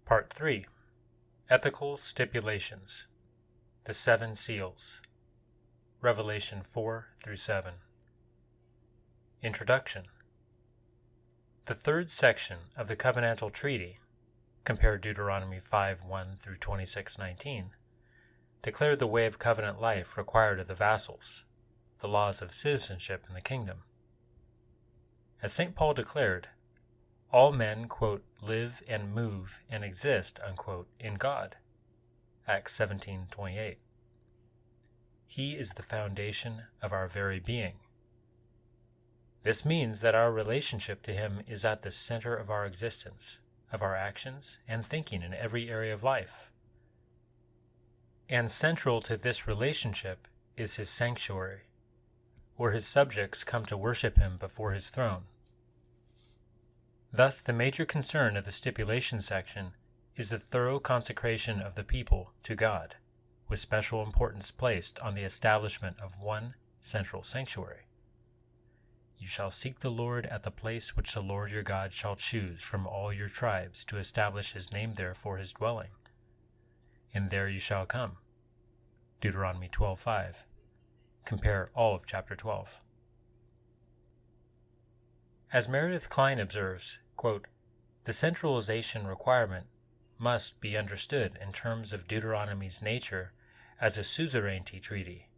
Part 3. Ethical Stipulations. The Seven Seals. Revelation 4 through 7. Introduction. The third section of the covenantal treaty, compare Deuteronomy 5:1 through 26:19, declared the way of covenant life required of the vassals, the laws of citizenship in the kingdom. As St. Paul declared, all men, quote, live and move and exist, unquote, in God. Acts 17:28. He is the foundation of our very being. This means that our relationship to Him is at the center of our existence, of our actions and thinking in every area of life. And central to this relationship is His sanctuary, where His subjects come to worship Him before His throne. Thus, the major concern of the stipulation section is the thorough consecration of the people to God, with special importance placed on the establishment of one central sanctuary. You shall seek the Lord at the place which the Lord your God shall choose from all your tribes to establish His name there for His dwelling. And there you shall come. Deuteronomy 12:5. Compare all of chapter 12. As Meredith Kline observes, quote, the centralization requirement must be understood in terms of Deuteronomy's nature as a suzerainty treaty.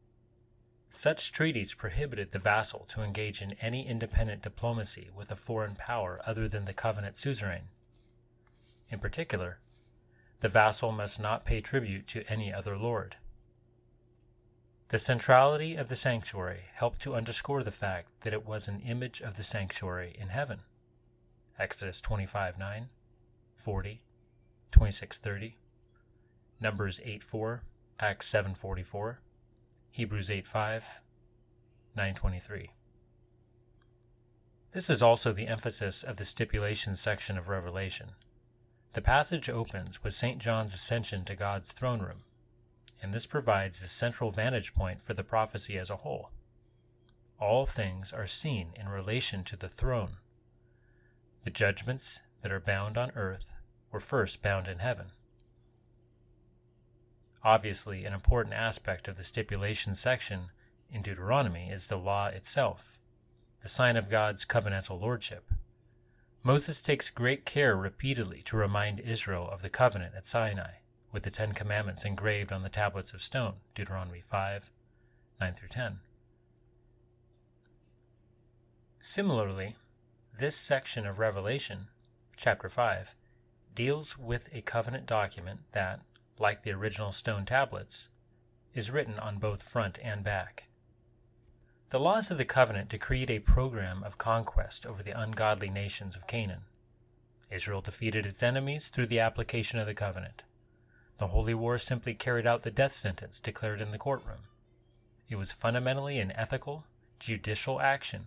Such treaties prohibited the vassal to engage in any independent diplomacy with a foreign power other than the covenant suzerain. In particular, the vassal must not pay tribute to any other lord. The centrality of the sanctuary helped to underscore the fact that it was an image of the sanctuary in heaven. Exodus 25:9, 40, 26:30, Numbers 8:4, Acts 7:44, Hebrews 8:5, 9:23. This is also the emphasis of the stipulations section of Revelation. The passage opens with St. John's ascension to God's throne room, and this provides the central vantage point for the prophecy as a whole. All things are seen in relation to the throne. The judgments that are bound on earth were first bound in heaven. Obviously, an important aspect of the stipulation section in Deuteronomy is the law itself, the sign of God's covenantal lordship. Moses takes great care repeatedly to remind Israel of the covenant at Sinai, with the 10 Commandments engraved on the tablets of stone, Deuteronomy 5, 9 through 10. Similarly, this section of Revelation, chapter 5, deals with a covenant document that, like the original stone tablets, is written on both front and back. The laws of the covenant decreed a program of conquest over the ungodly nations of Canaan. Israel defeated its enemies through the application of the covenant. The Holy War simply carried out the death sentence declared in the courtroom. It was fundamentally an ethical, judicial action,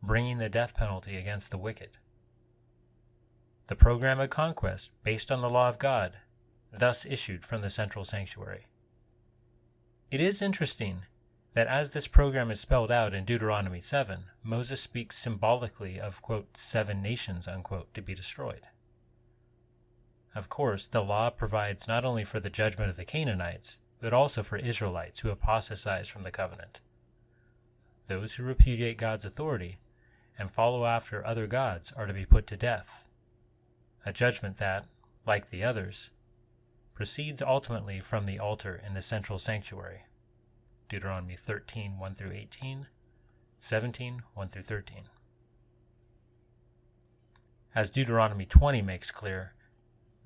bringing the death penalty against the wicked. The program of conquest, based on the law of God, thus issued from the central sanctuary. It is interesting that as this program is spelled out in Deuteronomy 7, Moses speaks symbolically of, quote, 7 nations, unquote, to be destroyed. Of course, the law provides not only for the judgment of the Canaanites, but also for Israelites who apostatize from the covenant. Those who repudiate God's authority and follow after other gods are to be put to death, a judgment that, like the others, proceeds ultimately from the altar in the central sanctuary. Deuteronomy 13, 1 through 18, 17, 1 through 13. As Deuteronomy 20 makes clear,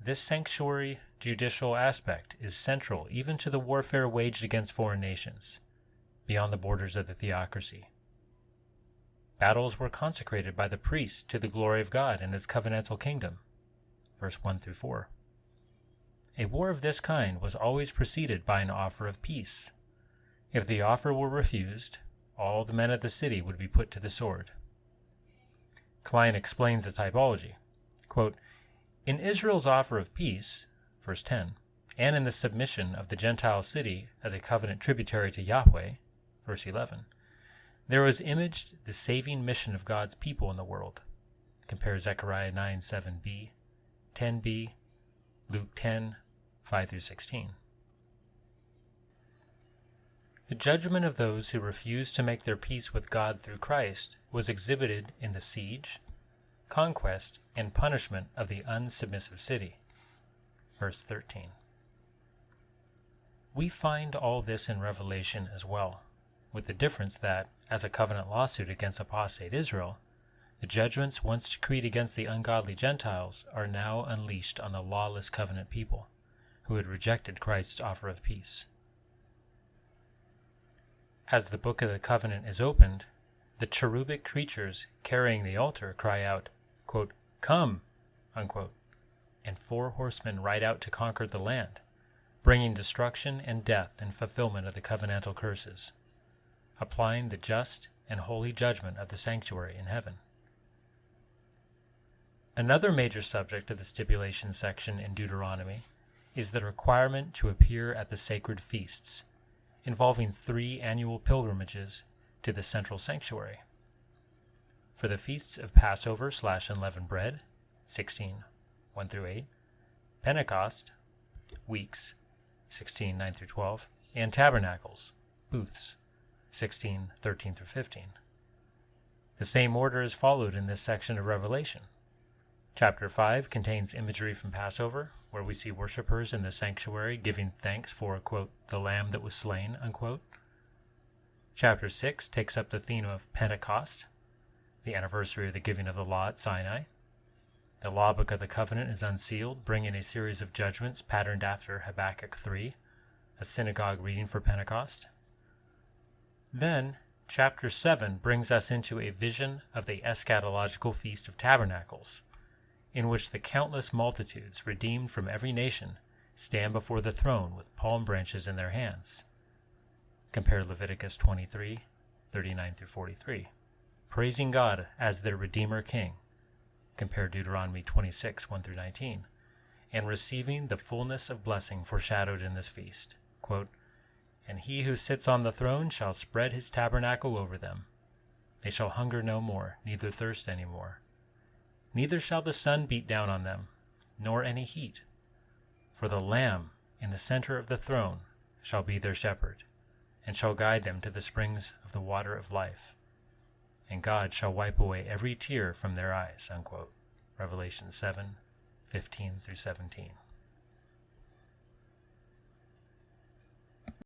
this sanctuary judicial aspect is central even to the warfare waged against foreign nations, beyond the borders of the theocracy. Battles were consecrated by the priests to the glory of God and His covenantal kingdom, verse 1 through 4. A war of this kind was always preceded by an offer of peace. If the offer were refused, all the men of the city would be put to the sword. Kline explains the typology. Quote, in Israel's offer of peace, verse 10, and in the submission of the Gentile city as a covenant tributary to Yahweh, verse 11, there was imaged the saving mission of God's people in the world. Compare Zechariah 9:7b, 10b, Luke 10, 5-16. The judgment of those who refused to make their peace with God through Christ was exhibited in the siege, conquest, and punishment of the unsubmissive city. Verse 13. We find all this in Revelation as well, with the difference that, as a covenant lawsuit against apostate Israel, the judgments once decreed against the ungodly Gentiles are now unleashed on the lawless covenant people, who had rejected Christ's offer of peace. As the book of the covenant is opened, the cherubic creatures carrying the altar cry out, quote, "Come," unquote, and 4 horsemen ride out to conquer the land, bringing destruction and death in fulfillment of the covenantal curses, applying the just and holy judgment of the sanctuary in heaven. Another major subject of the stipulations section in Deuteronomy is the requirement to appear at the sacred feasts, involving 3 annual pilgrimages to the central sanctuary. For the feasts of Passover/unleavened bread, 16, 1-8, Pentecost, weeks, 16, 9-12, and tabernacles, booths, 16, 13-15. The same order is followed in this section of Revelation. Chapter 5 contains imagery from Passover, where we see worshippers in the sanctuary giving thanks for, quote, the lamb that was slain, unquote. Chapter 6 takes up the theme of Pentecost, the anniversary of the giving of the law at Sinai. The law book of the covenant is unsealed, bringing a series of judgments patterned after Habakkuk 3, a synagogue reading for Pentecost. Then, chapter 7 brings us into a vision of the eschatological Feast of Tabernacles, in which the countless multitudes redeemed from every nation stand before the throne with palm branches in their hands. Compare Leviticus 23, 39-43, praising God as their Redeemer King. Compare Deuteronomy 26, 1-19, and receiving the fullness of blessing foreshadowed in this feast. Quote, "And he who sits on the throne shall spread his tabernacle over them. They shall hunger no more, neither thirst any more. Neither shall the sun beat down on them, nor any heat. For the Lamb in the center of the throne shall be their shepherd, and shall guide them to the springs of the water of life. And God shall wipe away every tear from their eyes." Unquote. Revelation 7, 15-17.